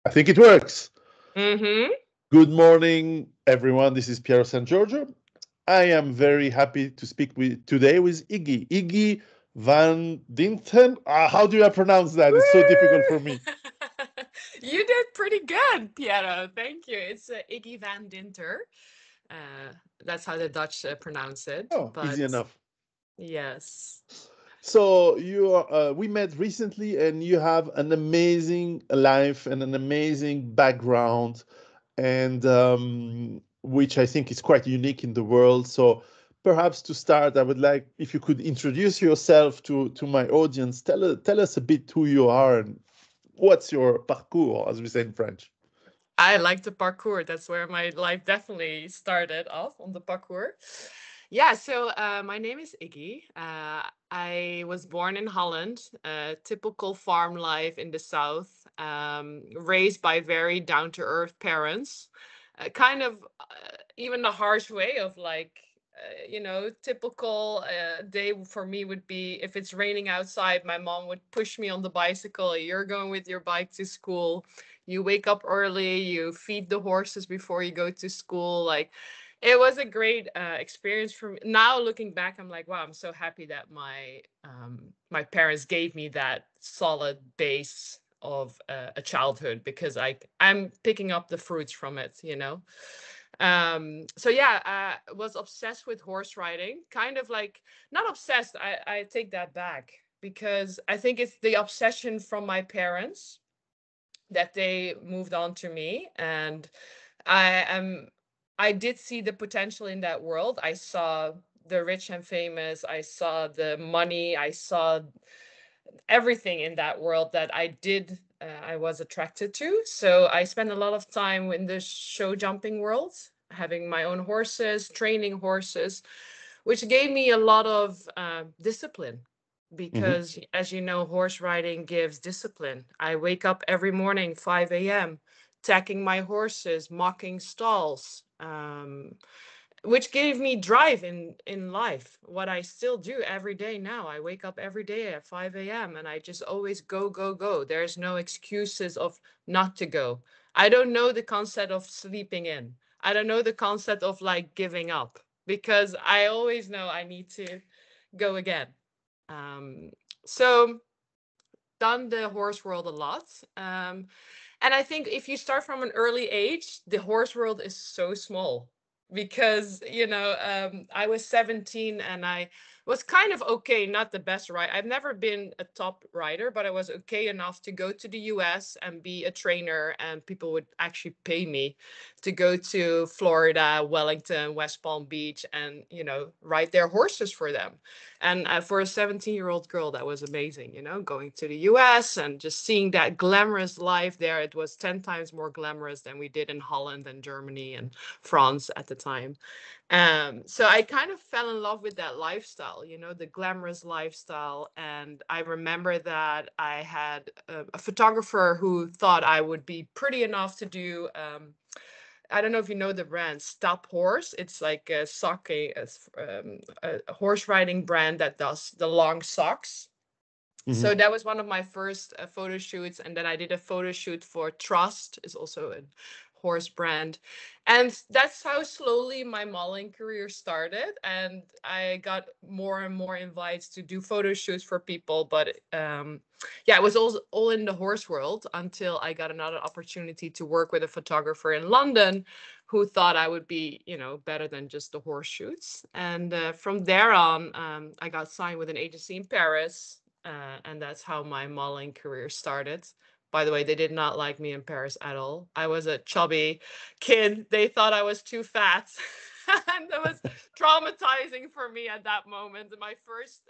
I think it works. Mm-hmm. Good morning, everyone. This is Piero San Giorgio. I am very happy to speak with today with Iggy. Iggy van Dinther. How do I pronounce that? It's so difficult for me. You did pretty good, Piero. Thank you. It's Iggy van Dinther. Uh, that's how the Dutch pronounce it. Oh, easy But enough. yes. So we met recently, and you have an amazing life and an amazing background, and which I think is quite unique in the world. So perhaps to start, I would like if you could introduce yourself to my audience. Tell us a bit who you are and what's your parcours, as we say in French. I like the parkour. That's where my life definitely started off on the parkour. Yeah, so my name is Iggy. I was born in Holland, typical farm life in the south, raised by very down to earth parents. Kind of even the harsh way of like, typical day for me would be if it's raining outside, my mom would push me on the bicycle. You're going with your bike to school. You wake up early, you feed the horses before you go to school. Like, it was a great experience for me. Now looking back, I'm like, wow, I'm so happy that my parents gave me that solid base of a childhood, because I'm picking up the fruits from it. So yeah, I was obsessed with horse riding. Kind of like, not obsessed, I take that back, because I think it's the obsession from my parents that they moved on to me. And I am I did see the potential in that world. I saw the rich and famous, I saw the money, I saw everything in that world that I was attracted to. So I spent a lot of time in the show jumping world, having my own horses, training horses, which gave me a lot of discipline, Hmm. because as you know, horse riding gives discipline. I wake up every morning 5 a.m. tacking my horses, mocking stalls, which gave me drive in life. What I still do every day now, I wake up every day at 5 a.m. and I just always go, go, go. There's no excuses of not to go. I don't know the concept of sleeping in. I don't know the concept of like giving up, because I always know I need to go again. um, so done the horse world a lot. And I think if you start from an early age, the horse world is so small, because I was 17 and I was kind of okay, not the best rider. I've never been a top rider, but I was okay enough to go to the US and be a trainer, and people would actually pay me to go to Florida, Wellington, West Palm Beach, and ride their horses for them. And for a 17-year-old girl, that was amazing, going to the US and just seeing that glamorous life there. It was 10 times more glamorous than we did in Holland and Germany and France at the time. So I kind of fell in love with that lifestyle, the glamorous lifestyle. And I remember that I had a photographer who thought I would be pretty enough to do. I don't know if you know the brand Stop Horse. It's like a a horse riding brand that does the long socks. So Hmm. that was one of my first photo shoots, and then I did a photo shoot for Trust, is also a horse brand. And that's how slowly my modeling career started, and I got more and more invites to do photo shoots for people. But yeah, it was all in the horse world until I got another opportunity to work with a photographer in London who thought I would be, better than just the horse shoots. And from there on, I got signed with an agency in Paris, and that's how my modeling career started. By the way, they did not like me in Paris at all. I was a chubby kid. They thought I was too fat. And that was traumatizing for me at that moment. My first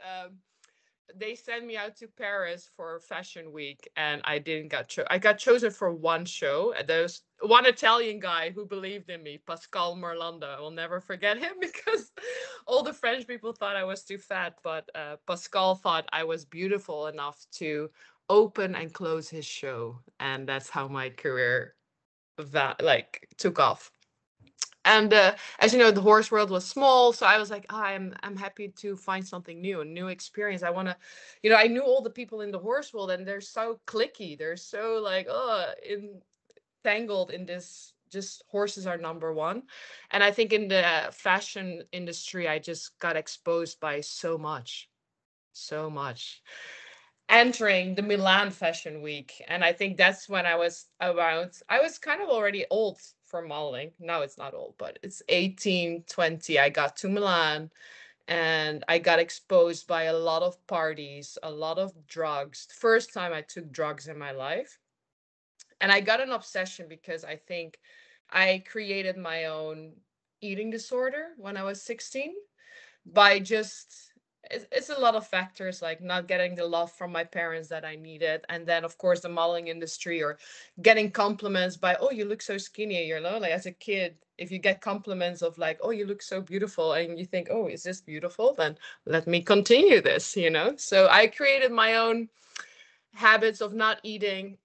they sent me out to Paris for Fashion Week, and I didn't I got chosen for one show. And there's one Italian guy who believed in me, Pascal Morlando. I will never forget him because all the French people thought I was too fat, but Pascal thought I was beautiful enough to open and close his show, and that's how my career took off. And as you know, the horse world was small, so I was like, I'm happy to find something new, a new experience. I want to, I knew all the people in the horse world, and they're so clicky. They're so like, in tangled in this, just horses are number one. And I think in the fashion industry, I just got exposed by so much, so much. Entering the Milan Fashion Week. And I think that's when I was around, I was kind of already old for modeling. Now it's not old, but it's 18, 20. I got to Milan and I got exposed by a lot of parties, a lot of drugs. First time I took drugs in my life. And I got an obsession because I think I created my own eating disorder when I was 16 by just, it's a lot of factors, like not getting the love from my parents that I needed, and then of course the modeling industry, or getting compliments by, oh, you look so skinny, you know, like as a kid, if you get compliments of like, oh, you look so beautiful, and you think, oh, is this beautiful, then let me continue this, you know. So I created my own habits of not eating,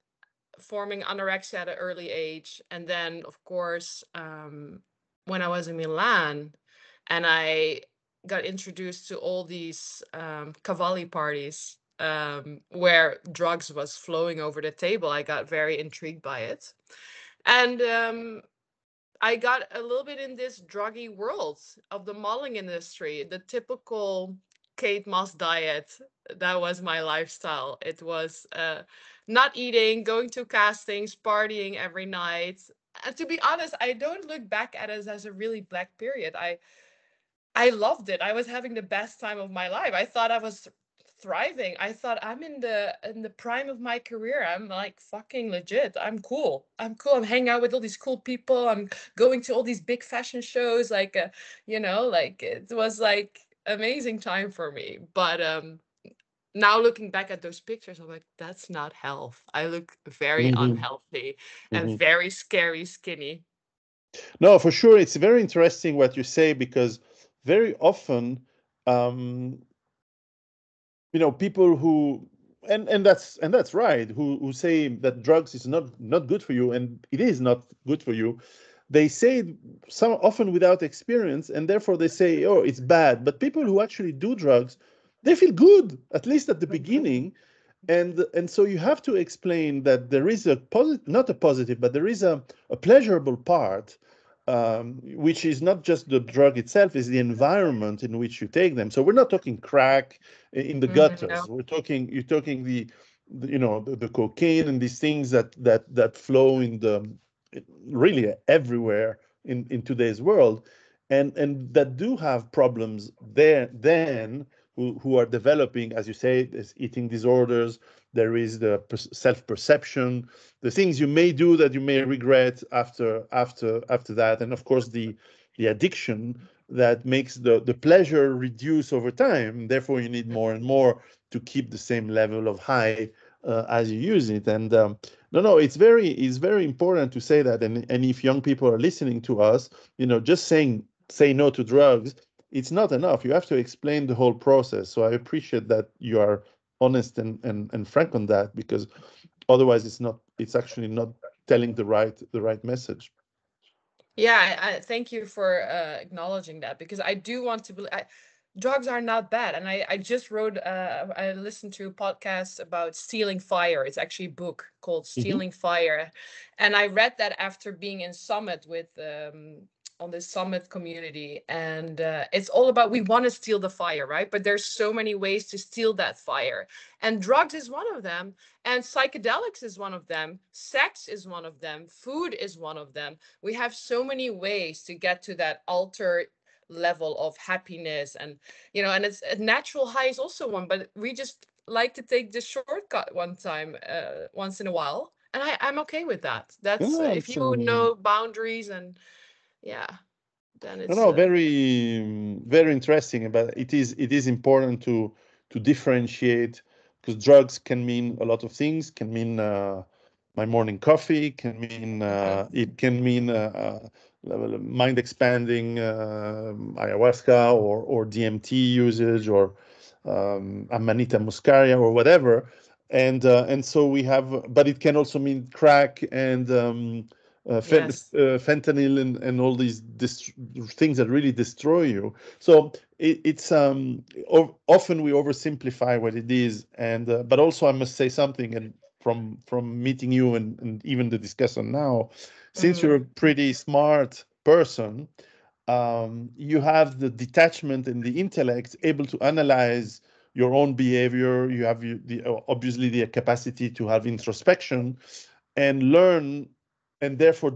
forming anorexia at an early age. And then, of course, when I was in Milan and I got introduced to all these cavalli parties where drugs was flowing over the table, I got very intrigued by it. And I got a little bit in this druggy world of the modeling industry, the typical Kate Moss diet. That was my lifestyle. It was not eating, going to castings, partying every night. And to be honest, I don't look back at it as a really black period. I loved it. I was having the best time of my life. I thought I was thriving. I thought I'm in the prime of my career. I'm like fucking legit. I'm cool. I'm cool. I'm hanging out with all these cool people. I'm going to all these big fashion shows. Like, you know, like it was like amazing time for me. But now looking back at those pictures, I'm like, that's not health. I look very Hmm. unhealthy and Hmm. very scary skinny. No, for sure. It's very interesting what you say because very often, um, people who and that's right, who say that drugs is not good for you, and it is not good for you. They say it some often without experience, and therefore they say, oh, it's bad. But people who actually do drugs, they feel good, at least at the beginning. And so you have to explain that there is a positive, not a positive, but there is a pleasurable part, which is not just the drug itself, is the environment in which you take them. So we're not talking crack in the No. gutters. You're talking the cocaine and these things that flow in the really everywhere in today's world, and that do have problems there then, who are developing, as you say, there's eating disorders, there is the self-perception, the things you may do that you may regret after that, and of course the addiction that makes the pleasure reduce over time. Therefore, you need more and more to keep the same level of high as you use it. And no, it's very important to say that. And if young people are listening to us, just saying say no to drugs, it's not enough. You have to explain the whole process. So I appreciate that you are honest and frank on that, because otherwise it's actually not telling the right message. Yeah, I thank you for acknowledging that, because I do want to believe drugs are not bad. And I just wrote, I listened to a podcast about Stealing Fire. It's actually a book called Hmm. Stealing Fire. And I read that after being in Summit with, on this Summit community. And it's all about, we want to steal the fire, right? But there's so many ways to steal that fire. And drugs is one of them. And psychedelics is one of them. Sex is one of them. Food is one of them. We have so many ways to get to that alter level of happiness. And and it's a natural high is also one, but we just like to take the shortcut one time, once in a while, and I'm okay with that. That's No, if it's you know boundaries, and yeah, then no, it's no, very very interesting. But it is important to differentiate, because drugs can mean a lot of things. Can mean my morning coffee. Can mean it can mean mind expanding ayahuasca or DMT usage, or Amanita muscaria or whatever. And so we have, but it can also mean crack and yes. fentanyl and all these things that really destroy you. So it's often we oversimplify what it is, and but also I must say something, and from meeting you and even the discussion now, since you're a Mm. pretty smart person, you have the detachment and the intellect able to analyze your own behavior. You have obviously the capacity to have introspection and learn, and therefore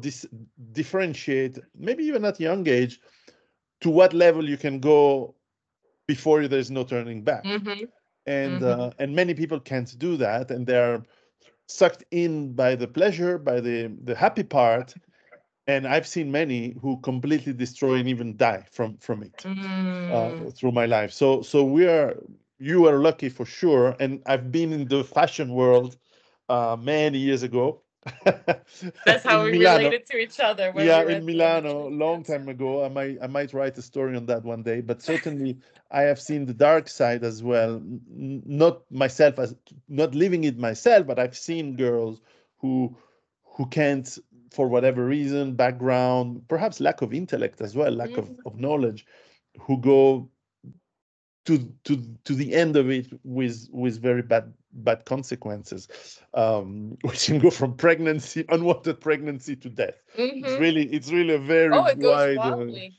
differentiate, maybe even at a young age, to what level you can go before there's no turning back. Mm-hmm. And many people can't do that, and they're sucked in by the pleasure, by the happy part. And I've seen many who completely destroy and even die from it Mm-hmm. through my life. So you are lucky for sure. And I've been in the fashion world many years ago That's how in we Milano. related to each other when Yeah, we were in at the Milano, imaging. long Yes. time ago. I might write a story on that one day. But certainly, I have seen the dark side as well. Not myself, as not living it myself, but I've seen girls who can't, for whatever reason, background, perhaps lack of intellect as well, lack Mhm. of knowledge, who go to the end of it with very bad consequences, which can go from pregnancy, unwanted pregnancy, to death. Mhm. It's really a very Oh, it goes wide wildly.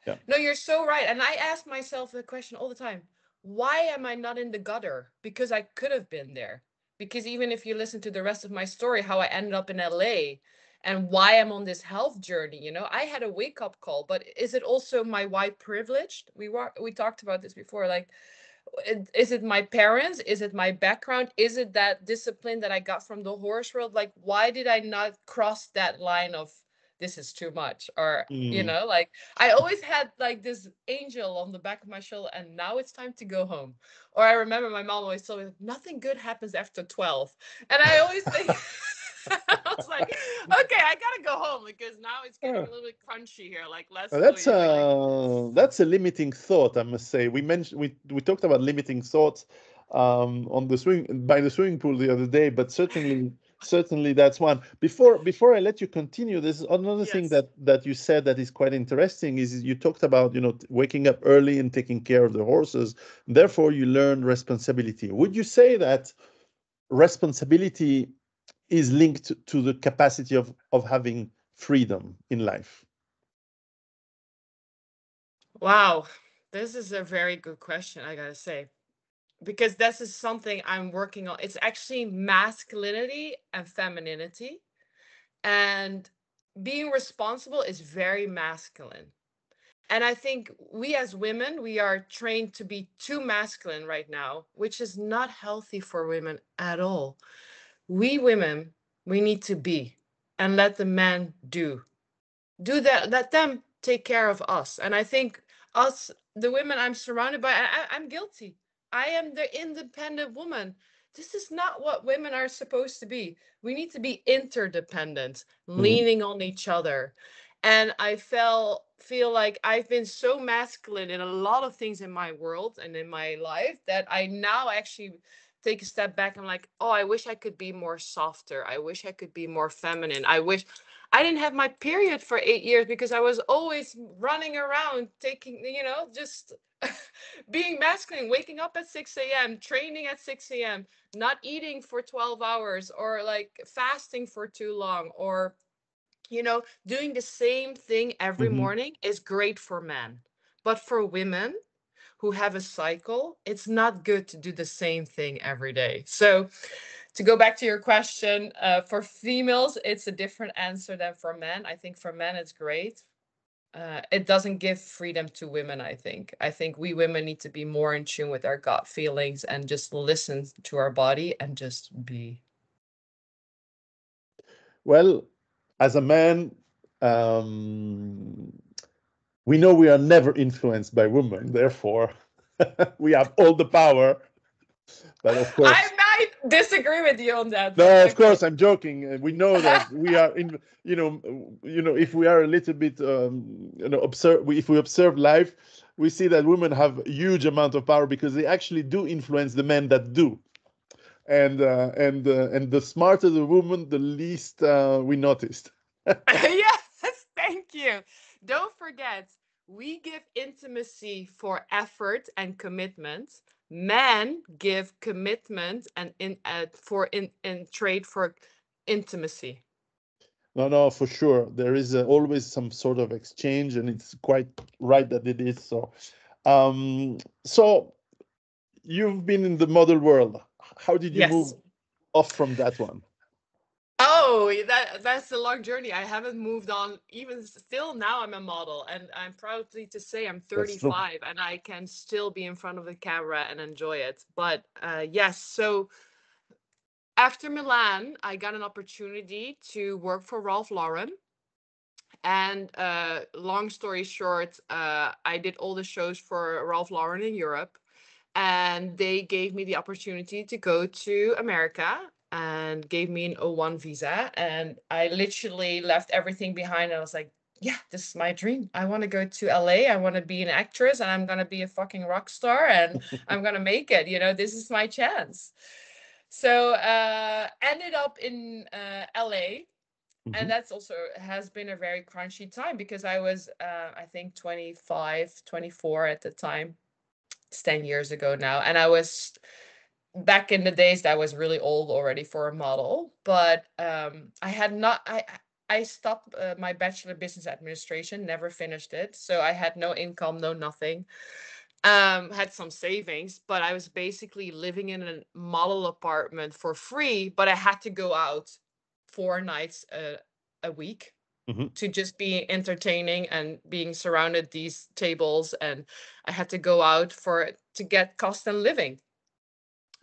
yeah. No, you're so right. And I ask myself the question all the time, why am I not in the gutter? Because I could have been there. Because even if you listen to the rest of my story, how I ended up in LA and why I'm on this health journey, I had a wake up call, but is it also my white privilege? We talked about this before. Like, is it my parents? Is it my background? Is it that discipline that I got from the horse world? Like, why did I not cross that line of this is too much? Or, Mm. like I always had like this angel on the back of my shoulder, and now it's time to go home. Or I remember my mom always told me, nothing good happens after 12. And I always think, I was like, okay, I gotta go home because now it's getting Uh, a little bit crunchy here. Like, let's go, that's like, a limiting thought, I must say. We talked about limiting thoughts on the swimming pool the other day, but certainly that's one. Before I let you continue, there's another thing yes. that you said that is quite interesting. Is you talked about waking up early and taking care of the horses. Therefore, you learn responsibility. Would you say that responsibility is linked to the capacity of having freedom in life? Wow, this is a very good question, I gotta say, because this is something I'm working on. It's actually masculinity and femininity, and being responsible is very masculine. And I think we as women, we are trained to be too masculine right now, which is not healthy for women at all. We women, we need to be and let the men do that, let them take care of us. And I think us, the women I'm surrounded by, I'm guilty. I am the independent woman. This is not what women are supposed to be. We need to be interdependent, Mhm. leaning on each other. And I feel like I've been so masculine in a lot of things in my world and in my life that I now actually take a step back. I'm like, oh, I wish I could be more softer. I wish I could be more feminine. I wish I didn't have my period for 8 years because I was always running around taking, just being masculine, waking up at 6 a.m., training at 6 a.m., not eating for 12 hours, or like fasting for too long, or, doing the same thing every Mhm. morning is great for men. But for women who have a cycle, it's not good to do the same thing every day. So, to go back to your question, for females, it's a different answer than for men. I think for men, it's great. It doesn't give freedom to women, I think. I think we women need to be more in tune with our gut feelings and just listen to our body and just be. Well, as a man, um, we know we are never influenced by women. Therefore, we have all the power. But of I course, might disagree with you on that, but no, of okay. course, I'm joking. We know that we are in. If we are a little bit, if we observe life, we see that women have huge amount of power because they actually do influence the men that do. And the smarter the woman, the least we noticed. Yes, thank you. Don't forget, we give intimacy for effort and commitment. Men give commitment and in trade for intimacy. No, no, for sure. There is always some sort of exchange, and it's quite right that it is so. So you've been in the model world. How did you move Yes. off from that one? Oh, that's a long journey. I haven't moved on. Even still now I'm a model, and I'm proudly to say I'm That's true. 35 and I can still be in front of the camera and enjoy it. But yes, so after Milan, I got an opportunity to work for Ralph Lauren. And long story short, I did all the shows for Ralph Lauren in Europe, and they gave me the opportunity to go to America and gave me an O1 visa. And I literally left everything behind. I was like, yeah, this is my dream. I want to go to LA. I want to be an actress and I'm going to be a fucking rock star and I'm going to make it. This is my chance. So ended up in LA, and Mhm. that's also has been a very crunchy time because I was I think 25, 24 at the time. It's 10 years ago now, and I was back in the days that was really old already for a model, but I had not I stopped my bachelor business administration, never finished it, so I had no income, no nothing. Had some savings, but I was basically living in a model apartment for free, but I had to go out 4 nights a week Mhm. to just be entertaining and being surrounded these tables, and I had to go out for to get cost and living.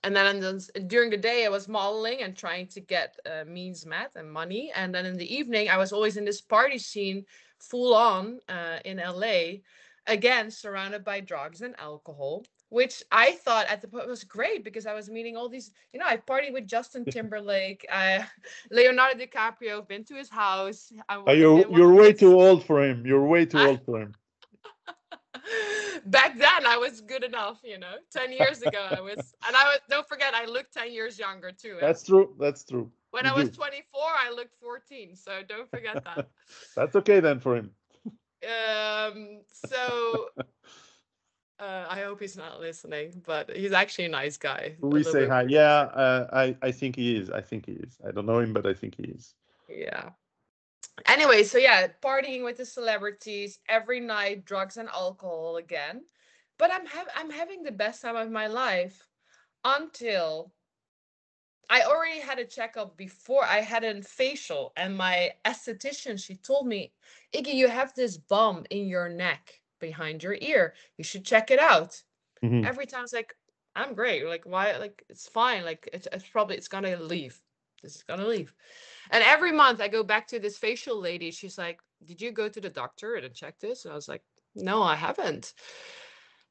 And then during the day I was modeling and trying to get means met and money, and then in the evening I was always in this party scene, full on in LA, again surrounded by drugs and alcohol, which I thought at the point was great because I was meeting all these, I partied with Justin Timberlake, Leonardo DiCaprio. I've been to his house. I've You're been one you're of way too his old for him. You're way too I, old for him. back then I was good enough, 10 years ago I was, and I was, don't forget, I looked 10 years younger too, eh? That's true. That's true. When You I was do. 24, I looked 14, so don't forget that. That's okay then for him. So I hope he's not listening, but he's actually a nice guy, a We little say bit hi. weird. Yeah, I think he is. I think he is. I don't know him, but I think he is. Yeah. Anyway, so yeah, partying with the celebrities every night, drugs and alcohol again. But I'm having the best time of my life until I already had a checkup before. I had a facial, and my esthetician, she told me, Iggy, you have this bump in your neck behind your ear. You should check it out. Mhm. Every time it's like, I'm great. Like, why? Like, it's fine. Like, it's gonna leave. This is gonna leave. And every month I go back to this facial lady. She's like, did you go to the doctor and check this? And I was like, no, I haven't.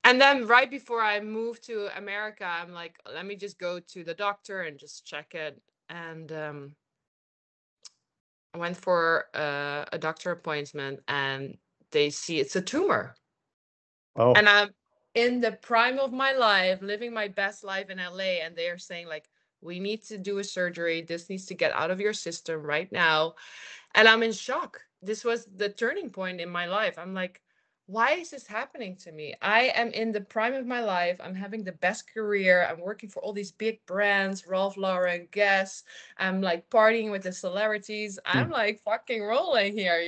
And then right before I moved to America, I'm like, let me just go to the doctor and just check it. And I went for a doctor appointment, and they see it's a tumor. Oh. And I'm in the prime of my life, living my best life in LA, and they are saying like, we need to do a surgery. This needs to get out of your system right now. And I'm in shock. This was the turning point in my life. I'm like, why is this happening to me? I am in the prime of my life. I'm having the best career. I'm working for all these big brands, Ralph Lauren, Guess. I'm like partying with the celebrities. I'm Hmm. like fucking rolling here,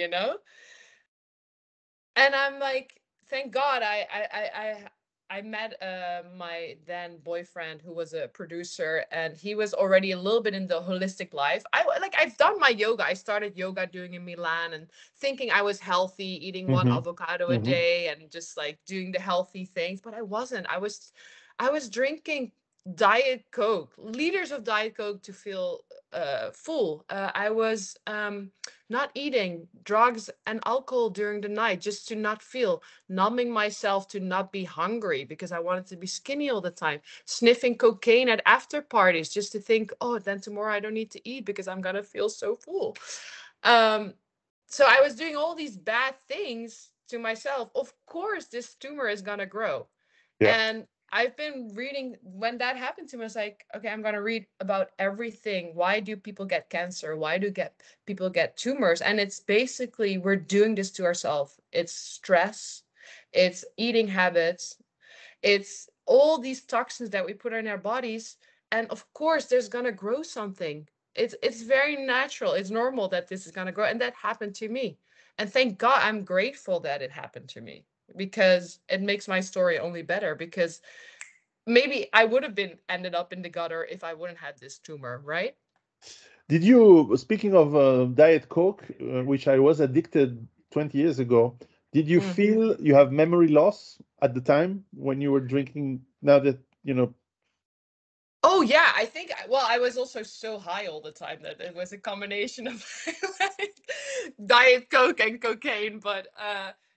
And I'm like, thank God I met my then boyfriend who was a producer, and he was already a little bit in the holistic life. I've done my yoga. I started yoga doing in Milan and thinking I was healthy, eating one Hmm. avocado a Hmm. day and just like doing the healthy things, but I wasn't. I was drinking Diet Coke, liters of Diet Coke to feel full. I was not eating drugs and alcohol during the night just to not feel, numbing myself to not be hungry because I wanted to be skinny all the time, sniffing cocaine at after parties just to think, oh, then tomorrow I don't need to eat because I'm gonna feel so full. Um, so I was doing all these bad things to myself. Of course, this tumor is gonna grow. Yeah. And I've been reading when that happened to me. I was like, okay, I'm gonna read about everything. Why do people get cancer? Why do get people get tumors? And it's basically we're doing this to ourselves. It's stress, it's eating habits, it's all these toxins that we put in our bodies, and of course there's gonna grow something. It's very natural, it's normal that this is gonna grow, and that happened to me. And thank God, I'm grateful that it happened to me, because it makes my story only better, because maybe I would have been ended up in the gutter if I wouldn't had this tumor, right? Did you, speaking of Diet Coke, which I was addicted 20 years ago, did you Mm. feel you have memory loss at the time when you were drinking? Now that, you know, Oh yeah, I think, well, I was also so high all the time that it was a combination of like Diet Coke and cocaine. But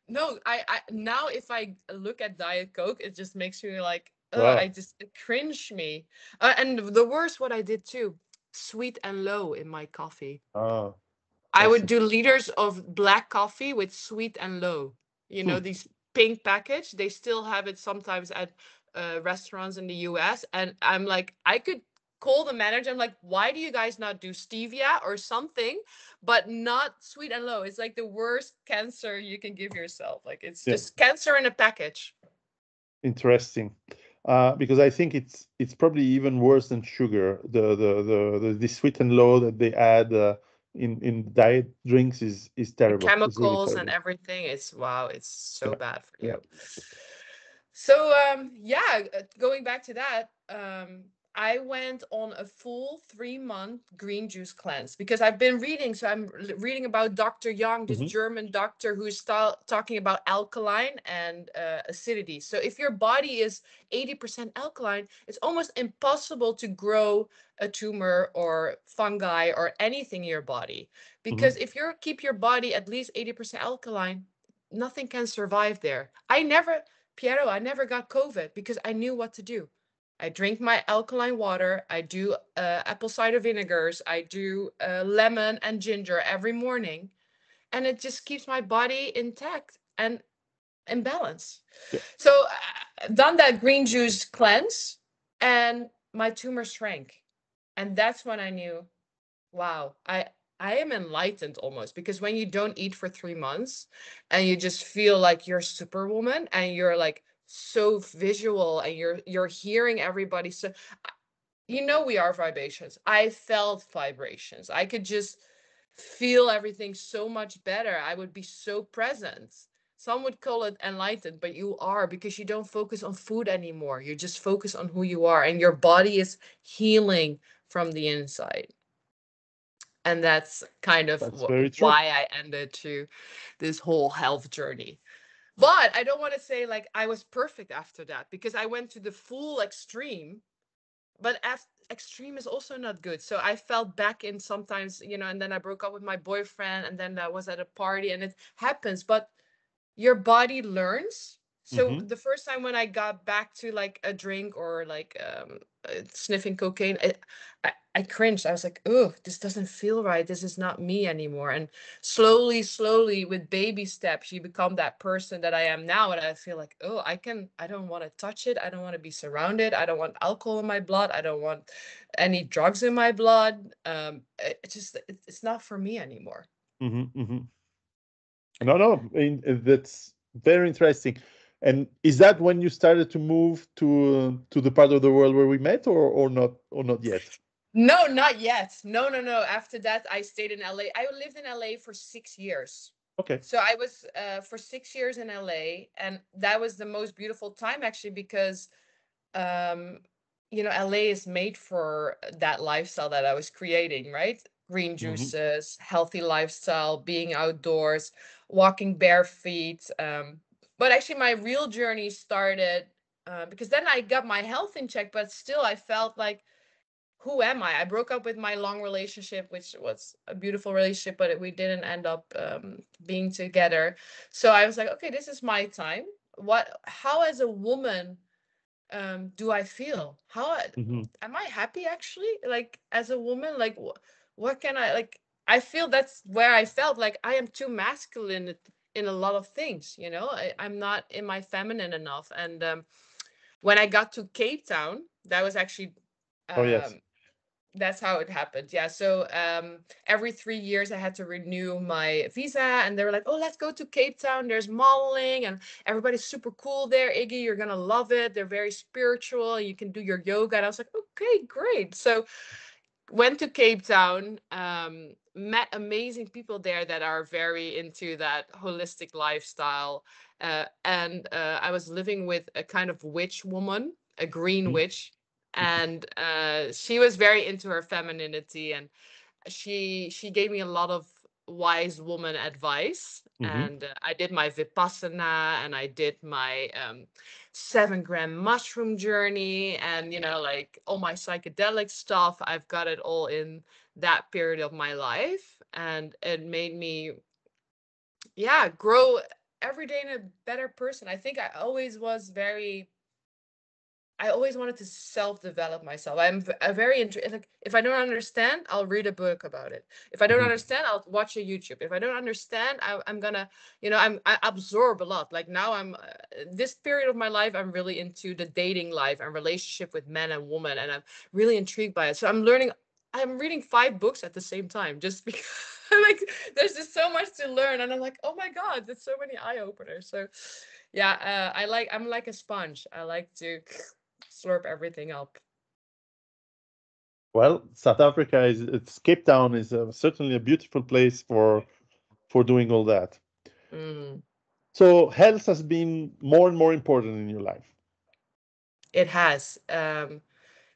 no, I now if I look at Diet Coke, it just makes me like, I wow, just, it cringe me. And the worst, what I did too, sweet and low in my coffee. ah, I I would see. do liters of black coffee with sweet and low. You know, Hmm, these pink package, they still have it sometimes at restaurants in the US. And I'm like, I could call the manager. I'm like, why do you guys not do stevia or something, but not sweet and low? It's like the worst cancer you can give yourself. Like, it's yeah, just cancer in a package. interesting. Because I think it's probably even worse than sugar. The sweet and low that they add in diet drinks is The terrible. It's really chemicals and terrible. everything. It's, wow, it's so Yeah, bad for yeah. you. So yeah, going back to that, I went on a full 3-month green juice cleanse because I've been reading. So I'm reading about Dr. Young, this Hmm. German doctor who's talking about alkaline and acidity. So if your body is 80% alkaline, it's almost impossible to grow a tumor or fungi or anything in your body, because Hmm. if you keep your body at least 80% alkaline, nothing can survive there. I never got COVID because I knew what to do. I drink my alkaline water. I do apple cider vinegars. I do lemon and ginger every morning. And it just keeps my body intact and in balance. Yeah. So, done that green juice cleanse, and my tumor shrank. And that's when I knew, wow, I am enlightened almost, because when you don't eat for 3 months and you just feel like you're superwoman and you're like so visual and you're hearing everybody, so we are vibrations. I felt vibrations. I could just feel everything so much better. I would be so present. Some would call it enlightened, but you are, because you don't focus on food anymore. You just focus on who you are, and your body is healing from the inside. And that's kind of That's very true. why I ended to this whole health journey. But I don't want to say like I was perfect after that, because I went to the full extreme. But extreme is also not good. So I fell back in sometimes, and then I broke up with my boyfriend, and then I was at a party, and it happens. But your body learns. So Hmm. the first time when I got back to like a drink or like sniffing cocaine, I cringed. I was like, oh, this doesn't feel right. This is not me anymore. And slowly, slowly, with baby steps, you become that person that I am now. And I feel like, oh, I don't want to touch it. I don't want to be surrounded. I don't want alcohol in my blood. I don't want any drugs in my blood. It's not for me anymore. Hmm. Hmm. No, no, I mean, that's very interesting. And is that when you started to move to the part of the world where we met, or not yet? No, not yet. No, no, no. After that, I stayed in LA. I lived in LA for 6 years. Okay. So I was for 6 years in LA, and that was the most beautiful time actually, because um, LA is made for that lifestyle that I was creating, right? Green Hmm. juices, healthy lifestyle, being outdoors, walking bare feet. But actually, my real journey started because then I got my health in check, but still, I felt like, who am I? I broke up with my long relationship, which was a beautiful relationship, but we didn't end up being together. So I was like, okay, this is my time. How as a woman do I feel? Hmm. Am I happy actually? Like as a woman, like what can I like? I feel that's where I felt like I am too masculine in a lot of things. I'm not in my feminine enough. And when I got to Cape Town, that was actually Oh yes. um, That's how it happened. Yeah. So every 3 years I had to renew my visa, and they were like, "Oh, let's go to Cape Town. There's modeling, and everybody's super cool there. Iggy, you're gonna love it. They're very spiritual. You can do your yoga." And I was like, "Okay, great." So went to Cape Town, met amazing people there that are very into that holistic lifestyle. And I was living with a kind of witch woman, a green witch. And she was very into her femininity, and she gave me a lot of wise woman advice. Mm-hmm. And I did my vipassana, and I did my 7 gram mushroom journey, and like all my psychedelic stuff. I've got it all in that period of my life, and it made me, yeah, grow every day in a better person. I think I always wanted to self-develop myself. I'm very like, if I don't understand, I'll read a book about it. If I don't Mm-hmm. understand, I'll watch a YouTube. If I don't understand, I'm gonna, I absorb a lot. Like now, this period of my life, I'm really into the dating life and relationship with men and women, and I'm really intrigued by it. So I'm learning. I'm reading 5 books at the same time, just because like there's just so much to learn, and I'm like, oh my god, there's so many eye openers. So yeah, I'm like a sponge. I like to slurp everything up. Well, South Africa Cape Town is certainly a beautiful place for doing all that. Mm, So health has been more and more important in your life. it has.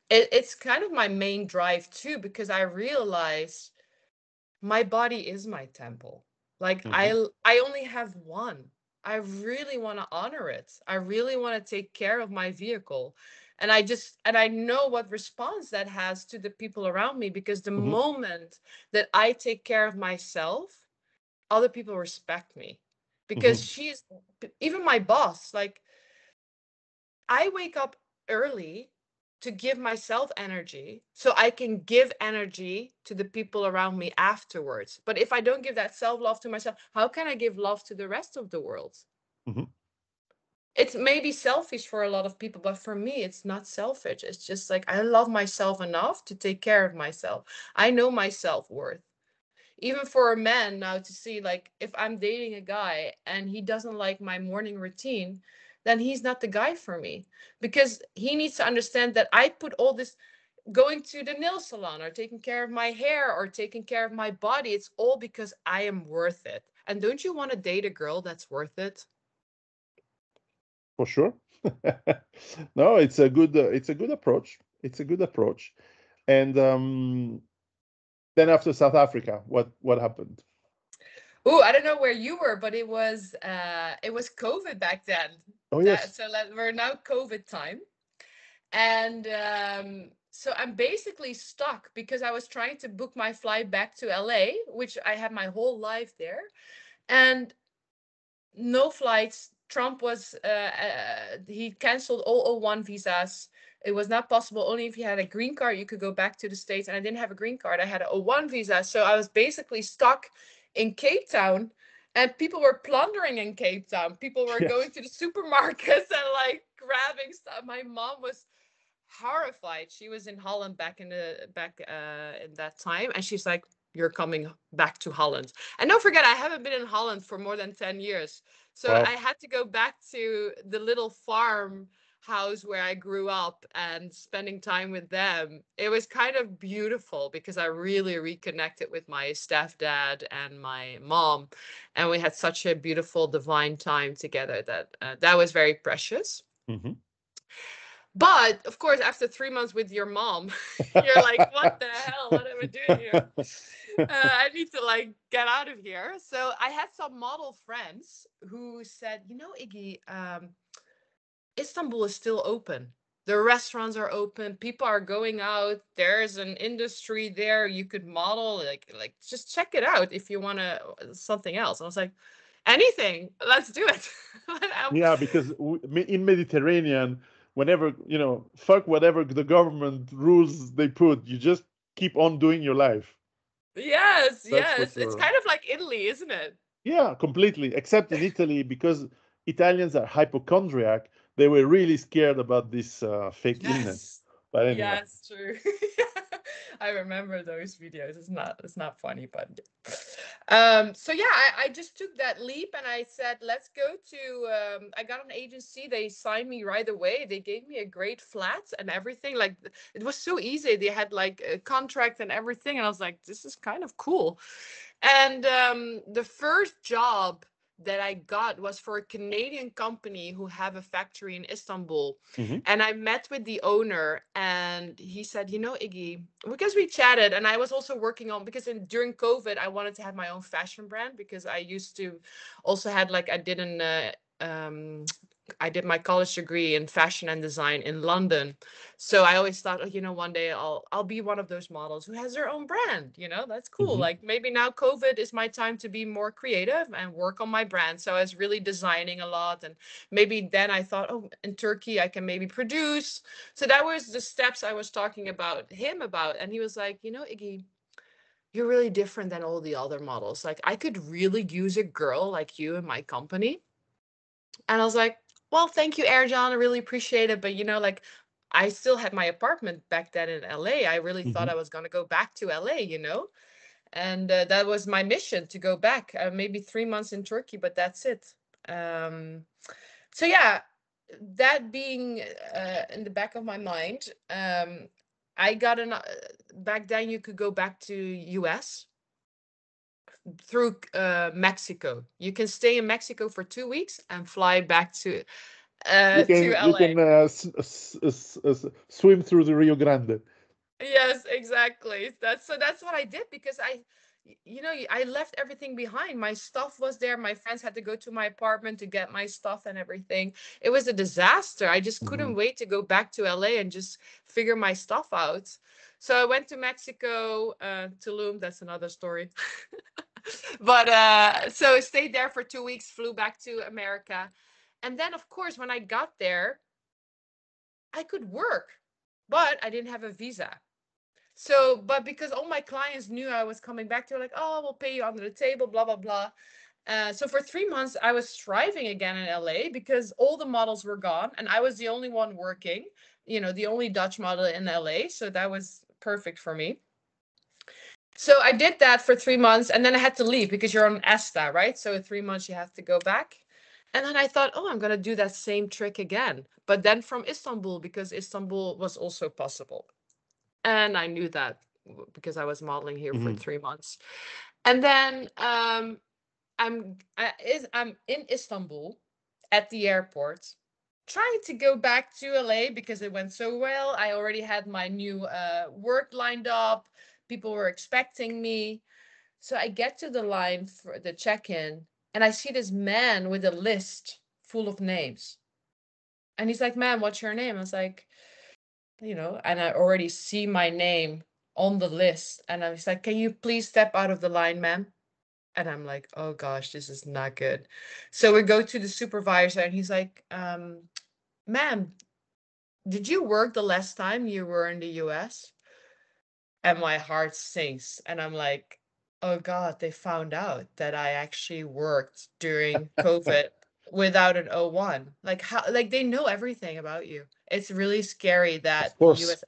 It's kind of my main drive too, because I realize my body is my temple. Like Mm-hmm. I only have one. I really want to honor it. I really want to take care of my vehicle. And I know what response that has to the people around me, because the Mm-hmm. moment that I take care of myself, other people respect me. Because Mm-hmm. even my boss, like, I wake up early to give myself energy so I can give energy to the people around me afterwards. But if I don't give that self love to myself, how can I give love to the rest of the world? Mm-hmm. It's maybe selfish for a lot of people, but for me, it's not selfish. It's just like I love myself enough to take care of myself. I know my self worth. Even for a man now, to see, like, if I'm dating a guy and he doesn't like my morning routine, then he's not the guy for me, because he needs to understand that I put all this, going to the nail salon or taking care of my hair or taking care of my body, it's all because I am worth it. And don't you want to date a girl that's worth it? For sure. No, it's a good approach. It's a good approach. And then after South Africa, what happened? Oh, I don't know where you were, but it was COVID back then. Oh That yes. so that we're now COVID time. And so I'm basically stuck, because I was trying to book my flight back to LA, which I had my whole life there, and no flights. Trump was he canceled all O1 visas. It was not possible. Only if you had a green card you could go back to the States. And I didn't have a green card. I had an O1 visa, so I was basically stuck in Cape Town. And people were plundering in Cape Town. People were going Yes. to the supermarkets and like grabbing stuff. My mom was horrified. She was in Holland back in that time, and she's like, "You're coming back to Holland." And don't forget, I haven't been in Holland for more than 10 years, so I Wow. had to go back to the little farm house where I grew up and spending time with them. It was kind of beautiful, because I really reconnected with my stepdad and my mom, and we had such a beautiful divine time together that that was very precious. Mm-hmm. But of course, after 3 months with your mom, you're like, what the hell? What am I doing here? I need to like get out of here. So I had some model friends who said, Iggy, Istanbul is still open. The restaurants are open. People are going out. There's an industry there. You could model, like just check it out if you want to something else. I was like, anything. Let's do it. Um, Yeah, because in Mediterranean, whenever fuck whatever the government rules they put, you just keep on doing your life. yes, That's for yes. It's sure. kind of like Italy, isn't it? Yeah, completely. Except in Italy, because Italians are hypochondriac, they were really scared about this fake illness. Yes. But anyway, Yes, true. I remember those videos. It's not funny, but so yeah, I just took that leap and I said, let's go to I got an agency. They signed me right away. They gave me a great flat and everything. Like it was so easy. They had like a contract and everything. And I was like, this is kind of cool. And the first job that I got was for a Canadian company who have a factory in Istanbul. Hmm. And I met with the owner and he said, you know, Iggy, because we chatted and I was also working on, because during COVID, I wanted to have my own fashion brand because I used to also had like, um, I did my college degree in fashion and design in London. So I always thought, oh, you know, one day I'll be one of those models who has their own brand. You know, that's cool. Hmm. Like maybe now COVID is my time to be more creative and work on my brand. So I was really designing a lot. And maybe then I thought, oh, in Turkey I can maybe produce. So that was the steps I was talking about him about. And he was like, you know, Iggy, you're really different than all the other models. Like I could really use a girl like you in my company. And I was like, well, thank you, Erjan. I really appreciate it. But, you know, like, I still had my apartment back then in LA. I really thought Hmm. I was going to go back to LA, you know? And that was my mission to go back, maybe 3 months in Turkey, but that's it. Um, so, yeah, that being in the back of my mind, I got back then you could go back to US through Mexico. You can stay in Mexico for 2 weeks and fly back to You LA. can swim through the Rio Grande. Yes, exactly. That's what I did because you know, I left everything behind. My stuff was there. My friends had to go to my apartment to get my stuff and everything. It was a disaster. I just Hmm. couldn't wait to go back to LA and just figure my stuff out. So I went to Mexico, Tulum. That's another story. But so I stayed there for 2 weeks, flew back to America. And then, of course, when I got there, I could work, but I didn't have a visa. So, but because all my clients knew I was coming back, they were like, oh, we'll pay you under the table, blah, blah, blah. So for 3 months, I was thriving again in LA because all the models were gone and I was the only one working, you know, the only Dutch model in LA. So that was perfect for me. So I did that for 3 months and then I had to leave because you're on ESTA, right? So in 3 months you have to go back. And then I thought, oh, I'm going to do that same trick again, but then from Istanbul because Istanbul was also possible. And I knew that because I was modeling here for Hmm. 3 months. And then I'm in Istanbul at the airport trying to go back to LA because it went so well. I already had my new work lined up. People were expecting me. So I get to the line for the check-in and I see this man with a list full of names. And he's like, "Ma'am, what's your name?" I was like, you know, and I already see my name on the list. And I was like, "Can you please step out of the line, ma'am?" And I'm like, oh gosh, this is not good. So we go to the supervisor and he's like, ma'am, did you work the last time you were in the US? And my heart sinks. And I'm like, oh God, they found out that I actually worked during COVID without an O1. Like how like they know everything about you. It's really scary Of that the course. US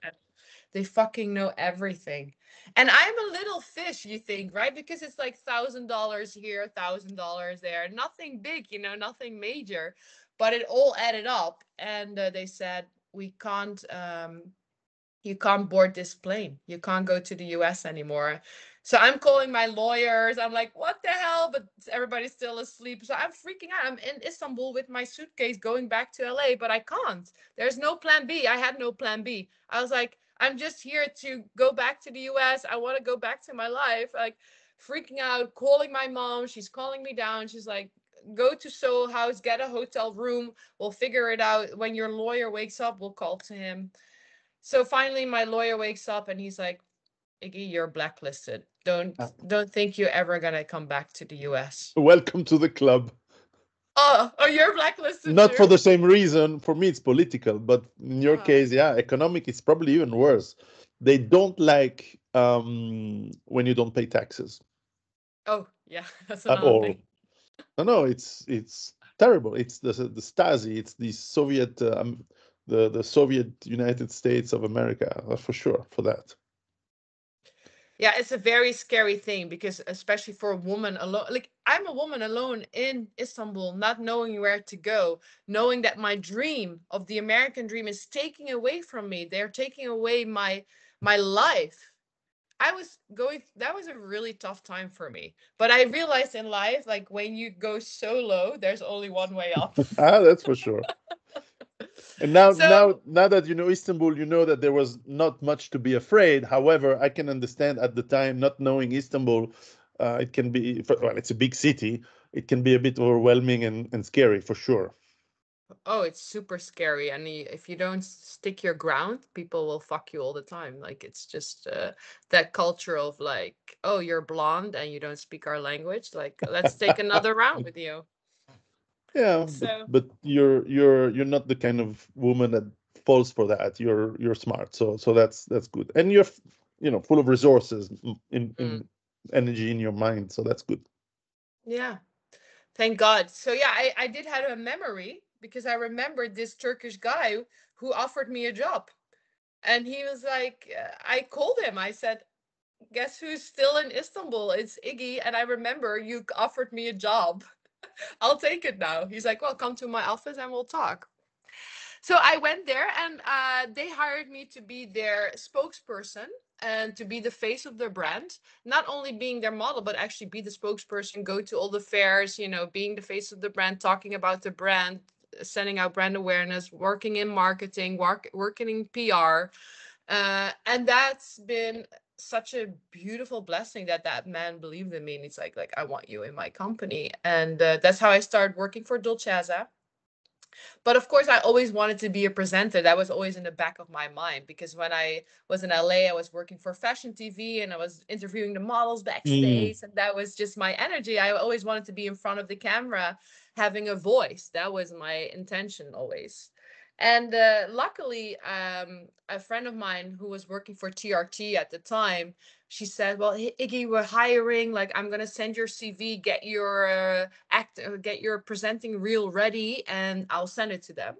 they fucking know everything. And I'm a little fish, you think, right? Because it's like $1,000 here, $1,000 there. Nothing big, you know, nothing major. But it all added up. And they said, you can't board this plane. You can't go to the US anymore. So I'm calling my lawyers. I'm like, what the hell? But everybody's still asleep. So I'm freaking out. I'm in Istanbul with my suitcase going back to LA, but I can't. There's no plan B. I had no plan B. I was like, I'm just here to go back to the US. I want to go back to my life. Like freaking out, calling my mom. She's calling me down. She's like, go to Soho House, get a hotel room. We'll figure it out. When your lawyer wakes up, we'll call to him. So finally, my lawyer wakes up and he's like, "Iggy, you're blacklisted. Don't think you're ever gonna come back to the US." Welcome to the club. Oh, you're blacklisted Not for too. the same reason. For me, it's political, but in your Uh-huh. case, yeah, economic is probably even worse. They don't like when you don't pay taxes Oh, yeah, that's at another thing. all. No, no, it's terrible. It's the Stasi. It's the Soviet, the Soviet United States of America, for sure, for that. Yeah, it's a very scary thing because especially for a woman alone, like I'm a woman alone in Istanbul, not knowing where to go, knowing that my dream of the American dream is taking away from me. They're taking away my life. I was going, that was a really tough time for me. But I realized in life, like when you go so low, there's only one way up. Ah, that's for sure. And now, So, now that you know Istanbul, you know that there was not much to be afraid. However, I can understand at the time, not knowing Istanbul, it can be, well, it's a big city. It can be a bit overwhelming and scary for sure. oh, it's super scary. And if you don't stick your ground, people will fuck you all the time. Like it's just that culture of like, oh, you're blonde and you don't speak our language. Like, let's take another round with you. Yeah, So, but you're not the kind of woman that falls for that. You're smart, so that's good, and you're full of resources mm, in energy in your mind, so that's good. yeah, thank God. So yeah, I did have a memory because I remembered this Turkish guy who offered me a job. And he was like, I called him. I said, guess who's still in Istanbul? It's Iggy. And I remember you offered me a job. I'll take it now. He's like, well, come to my office and we'll talk. So I went there and they hired me to be their spokesperson and to be the face of their brand. Not only being their model, but actually be the spokesperson, go to all the fairs, being the face of the brand, talking about the brand, sending out brand awareness, working in marketing, working in PR. And that's been such a beautiful blessing that that man believed in me. And he's like, I want you in my company. And that's how I started working for Dolcezza. But of course, I always wanted to be a presenter. That was always in the back of my mind because when I was in LA, I was working for fashion TV and I was interviewing the models Mm. backstage. And that was just my energy. I always wanted to be in front of the camera, having a voice. That was my intention always. And luckily, a friend of mine who was working for TRT at the time, she said, "Well, Iggy, we're hiring. Like, I'm gonna send your CV, get your presenting reel ready, and I'll send it to them."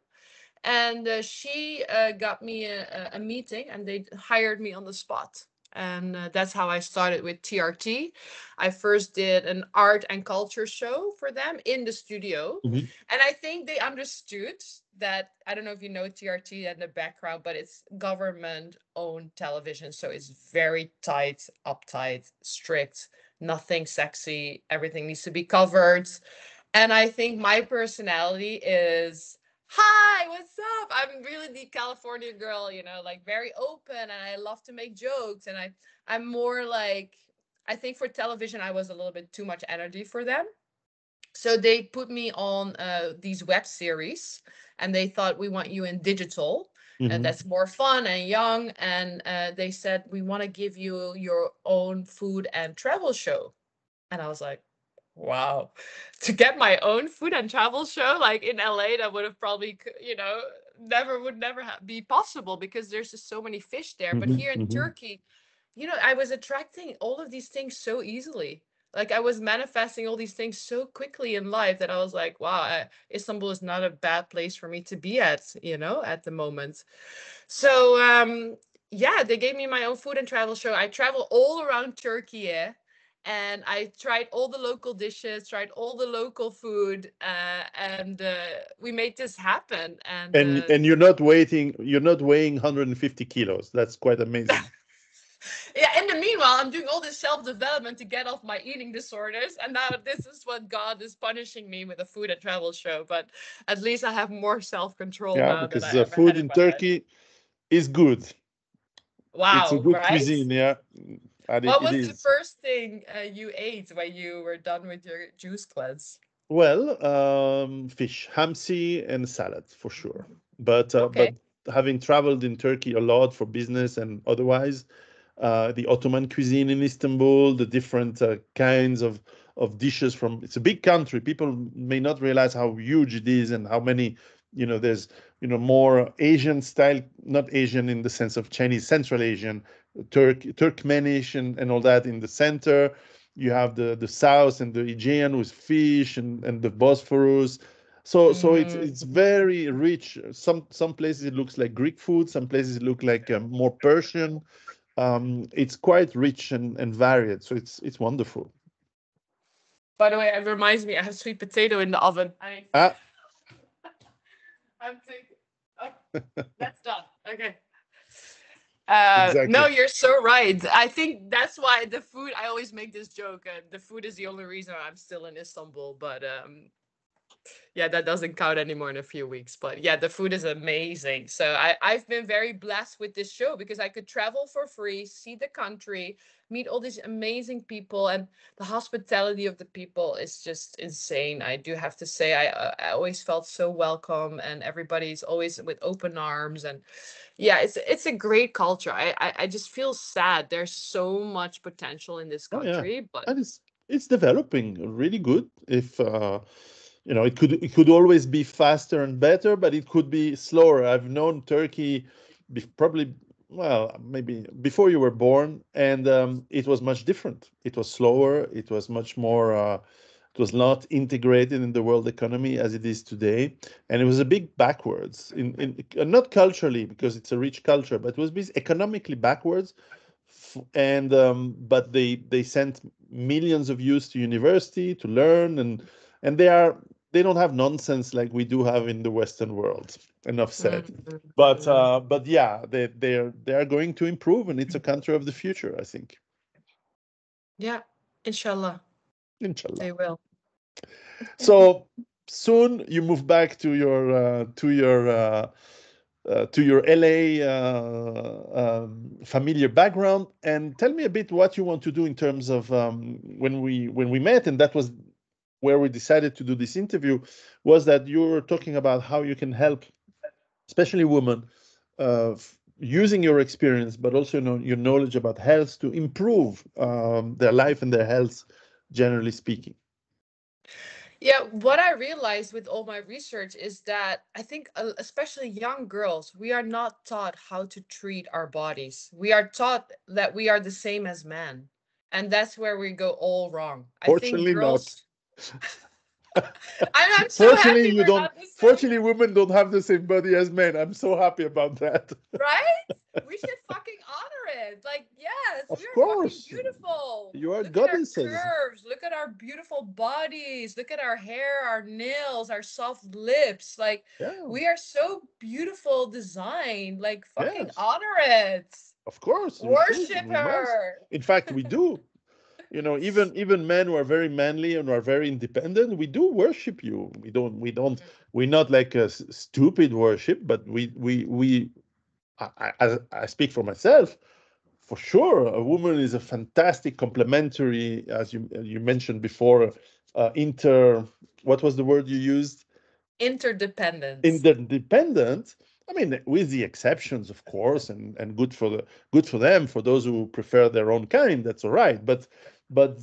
And she got me a meeting, and they hired me on the spot. And that's how I started with TRT. I first did an art and culture show for them in the studio. Mhm. And I think they understood that. I don't know if you know TRT and the background, but it's government owned television. So it's very tight, uptight, strict, nothing sexy. Everything needs to be covered. And I think my personality is, hi, what's up? I'm really the California girl, like very open and I love to make jokes. And I'm more like, I think for television, I was a little bit too much energy for them. So they put me on these web series and they thought, we want you in digital. Mhm. That's more fun and young. And they said, we want to give you your own food and travel show. And I was like, wow, to get my own food and travel show like in LA, that would have probably, never be possible because there's just so many fish there. But Mhm. here in Mhm. Turkey, I was attracting all of these things so easily. Like I was manifesting all these things so quickly in life that I was like, wow, Istanbul is not a bad place for me to be at the moment. So yeah, they gave me my own food and travel show. I travel all around Turkey, and I tried all the local dishes, tried all the local food, and we made this happen. And And you're not weighing 150 kilos. That's quite amazing. yeah, in the meanwhile, I'm doing all this self development to get off my eating disorders, and now this is what God is punishing me with a food and travel show. But at least I have more self control Yeah, now than because I ever had food in in my life. Turkey is good. It's a Wow, good right? cuisine, yeah, and What it was the is. first thing you ate when you were done with your juice cleanse? Well, fish, hamsi, and salad for sure. But Okay. having traveled in Turkey a lot for business and otherwise, the Ottoman cuisine in Istanbul, the different kinds of dishes from. It's a big country. People may not realize how huge it is and how many. There's more Asian style, not Asian in the sense of Chinese, Central Asian, Turkmenish, and all that in the center. You have the south and the Aegean with fish and the Bosphorus. So it's Mhm. very rich. Some places it looks like Greek food. Some places it look like more Persian. It's quite rich and varied, so it's wonderful. By the way, it reminds me, I have sweet potato in the oven. Ah, I'm thinking, oh, that's done. Okay. No, exactly. you're so right. I think that's why the food. I always make this joke. The food is the only reason I'm still in Istanbul. But yeah, that doesn't count anymore in a few weeks. But yeah, the food is amazing. So I've been very blessed with this show because I could travel for free, see the country, meet all these amazing people, and the hospitality of the people is just insane. I do have to say, I always felt so welcome, and everybody's always with open arms, and yeah, it's a great culture. I just feel sad. There's so much potential in this Oh yeah, country, but and it's developing really good. If it could always be faster and better, but it could be slower. I've known Turkey, probably, well, maybe before you were born, and it was much different. It was slower. It was much more. It was not integrated in the world economy as it is today, and it was a big backwards not culturally because it's a rich culture, but it was economically backwards. And but they sent millions of youth to university to learn, and they don't have nonsense like we do have in the Western world. Enough said. mm, But yeah, they are going to improve, and it's a country of the future, I think. yeah, inshallah, Inshallah. they will. So soon you move back to your LA familiar background, and tell me a bit what you want to do in terms of when we met, and that was where we decided to do this interview, was that you were talking about how you can help, especially women, using your experience, but also your knowledge about health to improve their life and their health, generally speaking. Yeah, what I realized with all my research is that I think, especially young girls, we are not taught how to treat our bodies. We are taught that we are the same as men. And that's where we go all wrong. I think Fortunately, not. girls, I'm so Fortunately, happy you we're don't. not the same. Fortunately, women don't have the same body as men. I'm so happy about that. Right? We should fucking honor it. Like, yes, we Of are fucking course, beautiful. you are Look at our goddesses. curves. Look at our beautiful bodies. Look at our hair, our nails, our soft lips. Like, Yeah. we are so beautiful designed. Like, fucking Yes. honor it. Of course, we should and Worship we must. her. In fact, we do. Even men who are very manly and are very independent, we do worship you. We don't. We're not like a stupid worship, but we. I speak for myself. For sure, a woman is a fantastic complementary, as you mentioned before. What was the word you used? Interdependence. Interdependent. I mean, with the exceptions, of course, and good for them. For those who prefer their own kind, that's all right. But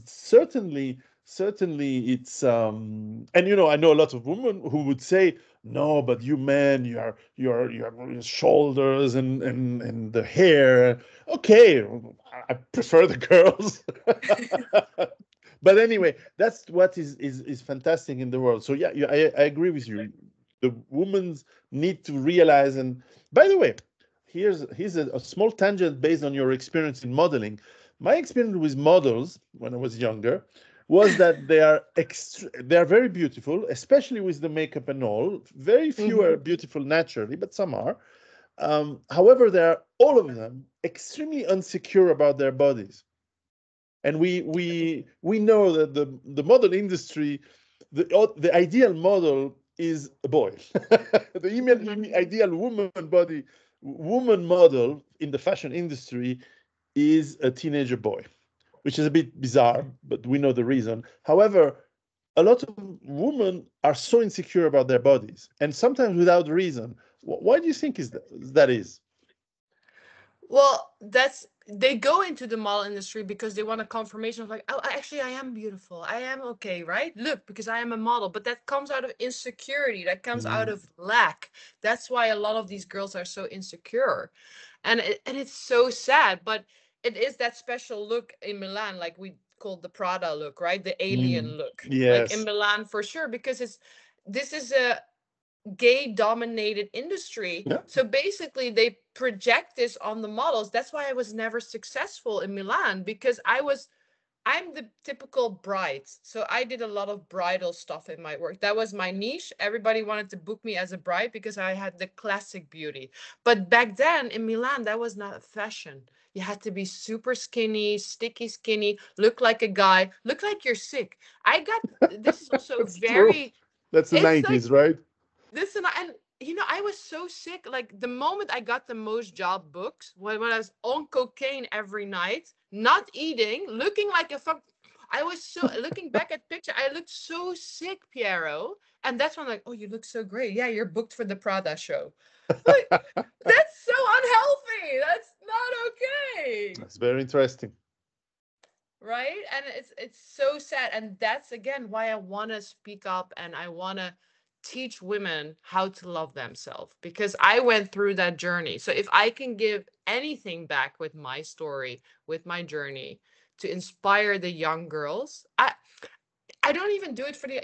certainly it's and I know a lot of women who would say, no, but you men, you have your shoulders and the hair. Okay, I prefer the girls. But anyway, that's what is fantastic in the world. So yeah, I agree with you. The women need to realize. And by the way, here's a small tangent based on your experience in modeling. My experience with models when I was younger was that they are very beautiful, especially with the makeup and all. Very few are Mhm. beautiful naturally, but some are. However, they are all of them extremely insecure about their bodies, and we know that the model industry, the ideal model is a boy. The ideal woman model in the fashion industry is a teenager boy, which is a bit bizarre, but we know the reason. However, a lot of women are so insecure about their bodies, and sometimes without reason. Why do you think that is? Well, they go into the model industry because they want a confirmation of like, oh, actually, I am beautiful. I am okay, right? Look, because I am a model. But that comes out of insecurity. That comes out Mm, of lack. That's why a lot of these girls are so insecure, and it's so sad. But it is that special look in Milan, like we called the Prada look, right? The alien mm, look, like in yes. Milan for sure, because this is a gay dominated industry. Yeah. So basically they project this on the models. That's why I was never successful in Milan, because I'm the typical bride. So I did a lot of bridal stuff in my work. That was my niche. Everybody wanted to book me as a bride because I had the classic beauty. But back then in Milan, that was not a fashion. You had to be super skinny, sticky skinny, look like a guy, look like you're sick. I got this is also That's true. very, That's the it's like 90s, right? this and I was so sick. Like the moment I got the most job books, when I was on cocaine every night, not eating, looking like a fuck. I was so looking back at picture, I looked so sick, Piero. And that's when I'm like, oh, you look so great. Yeah, you're booked for the Prada show. Like, that's so unhealthy. That's not okay. That's very interesting. Right, and it's so sad, and that's again why I want to speak up and I want to teach women how to love themselves, because I went through that journey. So if I can give anything back with my story, with my journey, to inspire the young girls, I don't even do it for the,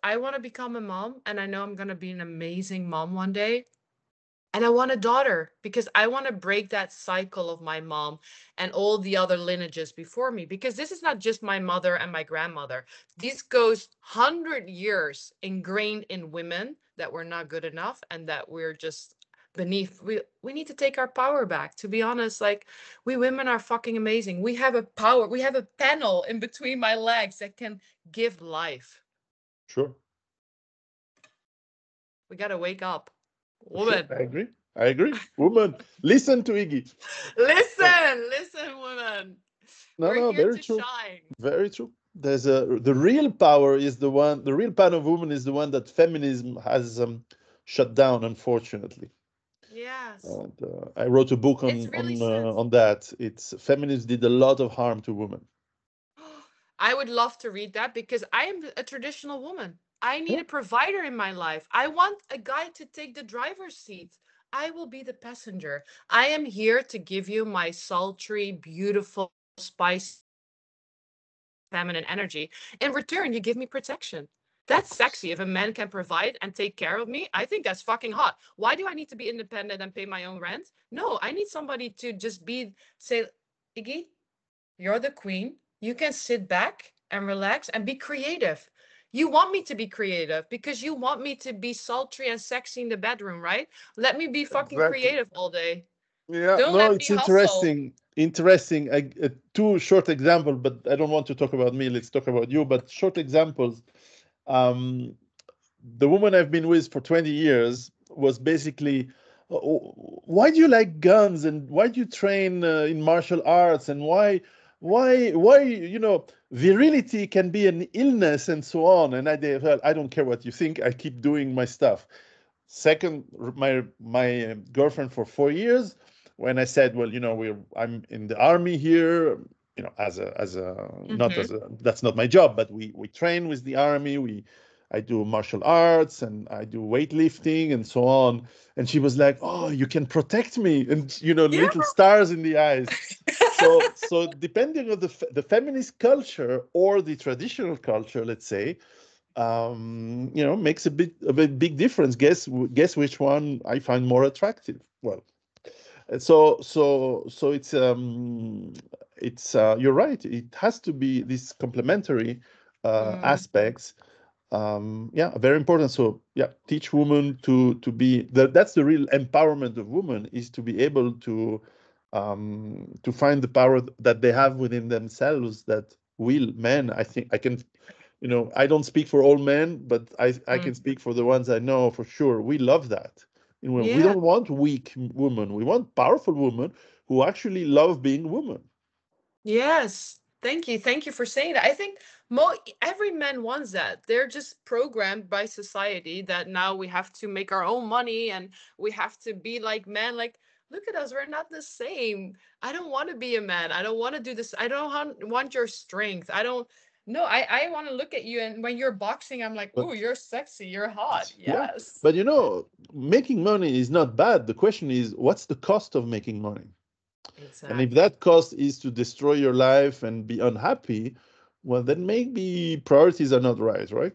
I want to become a mom, and I know I'm going to be an amazing mom one day. And I want a daughter because I want to break that cycle of my mom and all the other lineages before me. Because this is not just my mother and my grandmother. This goes 100 years ingrained in women that we're not good enough and that we're just beneath. We need to take our power back. To be honest, like, we women are fucking amazing. We have a power. We have a panel in between my legs that can give life. Sure. We got to wake up. Sure. Woman. I agree. I agree. Woman, listen to Iggy. No, Listen, woman. no, We're no, here very to true. shine. Very true. There's the real power is the one, the real power of woman is the one that feminism has shut down, unfortunately. Yes. And I wrote a book It's really sad. on that. It's feminism did a lot of harm to women. I would love to read that because I am a traditional woman. I need Yeah, a provider in my life. I want a guy to take the driver's seat. I will be the passenger. I am here to give you my sultry, beautiful, spicy, feminine energy. In return, you give me protection. of That's course. sexy. If a man can provide and take care of me, I think that's fucking hot. Why do I need to be independent and pay my own rent? No, I need somebody to just say, Iggy, you're the queen. You can sit back and relax and be creative. You want me to be creative because you want me to be sultry and sexy in the bedroom, right? Let me be fucking Exactly. creative all day. Yeah, Don't no, let me it's hustle. interesting. Interesting. Two short examples, but I don't want to talk about me. Let's talk about you. But short examples. Um, the woman I've been with for 20 years was basically, why do you like guns and why do you train in martial arts and why, virility can be an illness and so on. And I did, well, I don't care what you think. I keep doing my stuff. Second, my girlfriend for 4 years, when I said, well, I'm in the army here, as a not Mm-hmm. as a that's not my job, but we train with the army. I do martial arts and I do weightlifting and so on. And she was like, "Oh, you can protect me," and Yeah. little stars in the eyes. So depending on the feminist culture or the traditional culture, let's say, makes a big difference. Guess which one I find more attractive. Well, so it's you're right. It has to be these complementary Mm, aspects. Yeah, very important. So yeah, teach women to be that's the real empowerment of women, is to be able to find the power that they have within themselves that will men. I think I can, I don't speak for all men, but I mm. can speak for the ones I know for sure. We love that. We Yeah. don't want weak women. We want powerful women who actually love being women. Yes. Thank you. Thank you for saying that. I think every man wants that. They're just programmed by society that now we have to make our own money and we have to be like men. Like, look at us. We're not the same. I don't want to be a man. I don't want to do this. I don't want your strength. I don't. No, I want to look at you. And when you're boxing, I'm like, But oh, you're sexy. You're hot. yeah, Yes. but making money is not bad. The question is, what's the cost of making money? And if Exactly. that cost is to destroy your life and be unhappy, well, then maybe priorities are not right, right?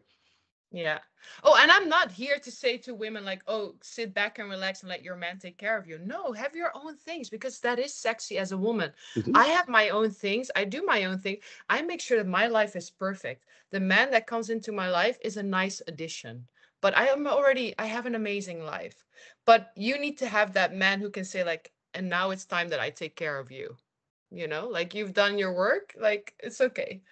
Yeah. Oh, and I'm not here to say to women like, oh, sit back and relax and let your man take care of you. No, have your own things because that is sexy as a woman. It I is. have my own things. I do my own thing. I make sure that my life is perfect. The man that comes into my life is a nice addition. But I have an amazing life. But you need to have that man who can say, like, and now it's time that I take care of you. Like you've done your work, like it's okay.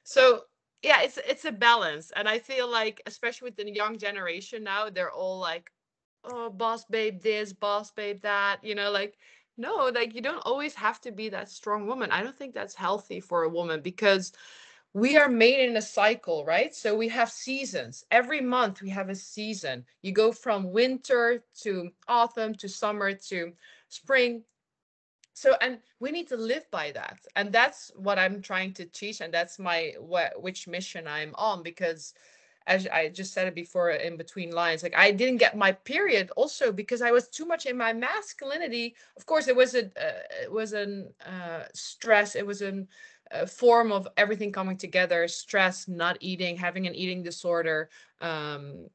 So yeah, it's a balance, and I feel like especially with the young generation now, they're all like, "Oh, boss babe this, boss babe that," like no, like you don't always have to be that strong woman. I don't think that's healthy for a woman because we are made in a cycle, right? So we have seasons. Every month we have a season. You go from winter to autumn to summer to spring. So, and we need to live by that, and that's what I'm trying to teach, and that's which mission I'm on, because as I just said it before in between lines, like I didn't get my period also because I was too much in my masculinity. Of course it was an stress, it was a form of everything coming together: stress, not eating, having an eating disorder, um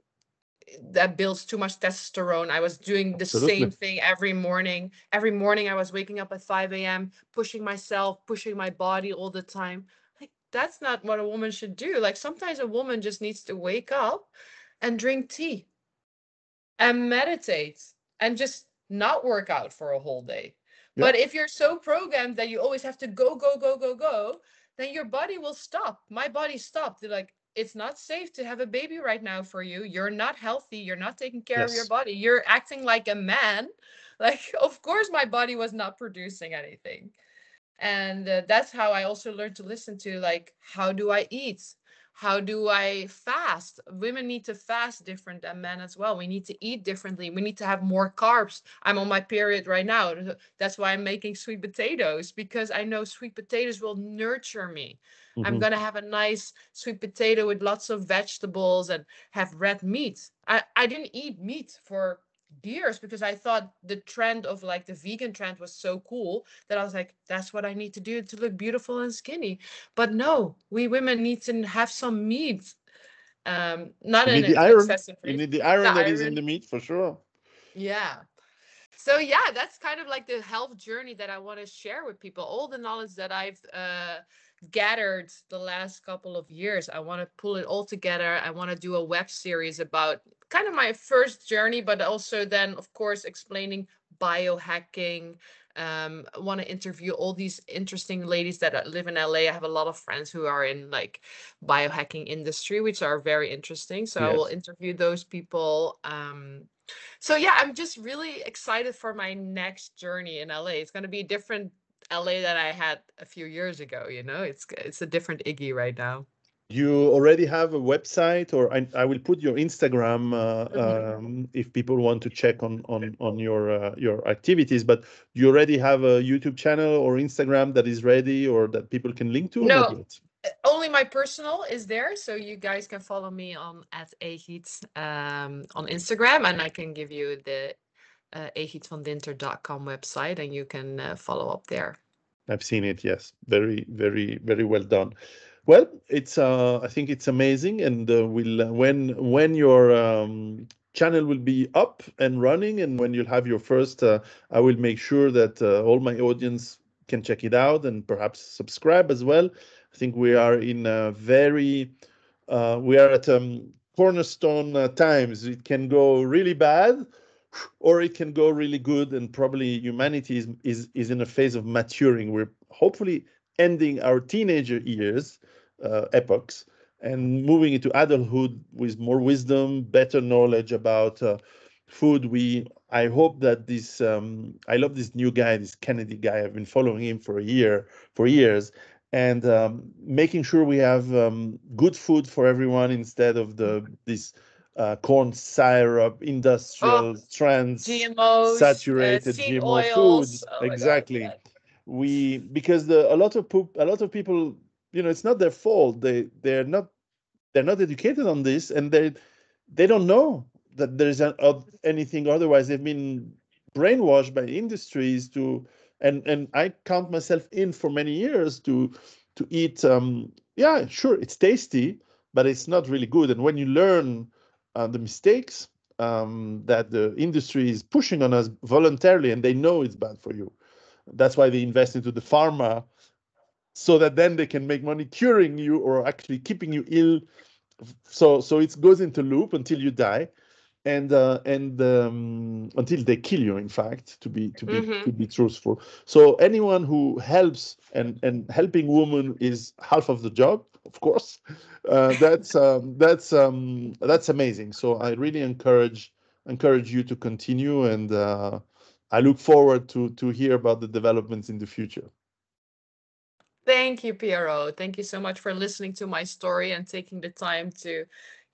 that builds too much testosterone. I was doing the same Absolutely. thing every morning. Every morning I was waking up at 5 a.m., pushing myself, pushing my body all the time. Like, that's not what a woman should do. Like, sometimes a woman just needs to wake up and drink tea and meditate and just not work out for a whole day. Yeah. But if you're so programmed that you always have to go, go, go, go, go, then your body will stop. My body stopped. They're like, it's not safe to have a baby right now for you. You're not healthy. You're not taking care of your Yes. body. You're acting like a man. Like, of course, my body was not producing anything. And that's how I also learned to listen to, like, how do I eat, how do I fast. Women need to fast different than men as well. We need to eat differently, we need to have more carbs. I'm on my period right now. That's why I'm making sweet potatoes, because I know sweet potatoes will nurture me. I'm Hmm. going to have a nice sweet potato with lots of vegetables and have red meat. I didn't eat meat for years because I thought the trend of, like, the vegan trend was so cool that I was like, that's what I need to do to look beautiful and skinny. But no, we women need to have some meat. Not You in need the an iron. excessive You rate. need the The iron that is in the iron. meat for sure. Yeah. So yeah, that's kind of like the health journey that I want to share with people. All the knowledge that I've gathered the last couple of years, I want to pull it all together. I want to do a web series about kind of my first journey, but also then, of course, explaining biohacking. I want to interview all these interesting ladies that live in LA. I have a lot of friends who are in, like, biohacking industry, which are very interesting. So I will Yes. interview those people. So yeah, I'm just really excited for my next journey in LA. It's going to be a different LA that I had a few years ago, It's a different Iggy right now. You already have a website, or I will put your Instagram Mhm. if people want to check on your activities. But you already have a YouTube channel or Instagram that is ready, or that people can link to, or not No, yet? only my personal is there, so you guys can follow me on at Egith on Instagram, and I can give you the egithvandinter.com website, and you can follow up there. I've seen it. Yes, very, very, very well done. Well, it's I think it's amazing, and will when your channel will be up and running, and when you'll have your first, I will make sure that all my audience can check it out and perhaps subscribe as well. I think we are in a very we are at cornerstone times. It can go really bad, or it can go really good, and probably humanity is in a phase of maturing. We're hopefully ending our teenager years, epochs, and moving into adulthood with more wisdom, better knowledge about food. I hope that this I love this new guy, this Kennedy guy. I've been following him for years, and making sure we have good food for everyone instead of the this corn syrup, Oh, industrial, trans GMOs, saturated seed GMO food. oils. Oh my God, Exactly. yeah. We because a lot of people, it's not their fault. They're not educated on this, and they don't know that there's anything otherwise. They've been brainwashed by industries to, and I count myself in for many years to eat. Yeah, sure, it's tasty, but it's not really good. And when you learn the mistakes that the industry is pushing on us voluntarily, and they know it's bad for you, that's why they invest into the pharma, so that then they can make money curing you or actually keeping you ill. So it goes into loop until you die, and until they kill you, in fact, to be truthful. So anyone who helps, and helping women is half of the job, of course. That's amazing. So I really encourage you to continue, and I look forward to hear about the developments in the future. Thank you, Piero. Thank you so much for listening to my story and taking the time to,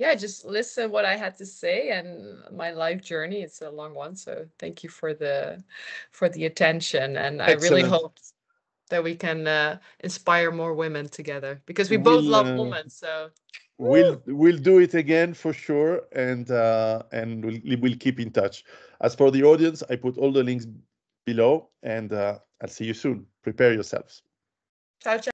yeah, just listen what I had to say and my life journey. It's a long one, so thank you for the attention. And I really Excellent. hope that we can inspire more women together because we both We'll love women. So, we'll woo! we'll do it again for sure, and we'll keep in touch. As for the audience, I put all the links below, and I'll see you soon. Prepare yourselves. Ciao, ciao.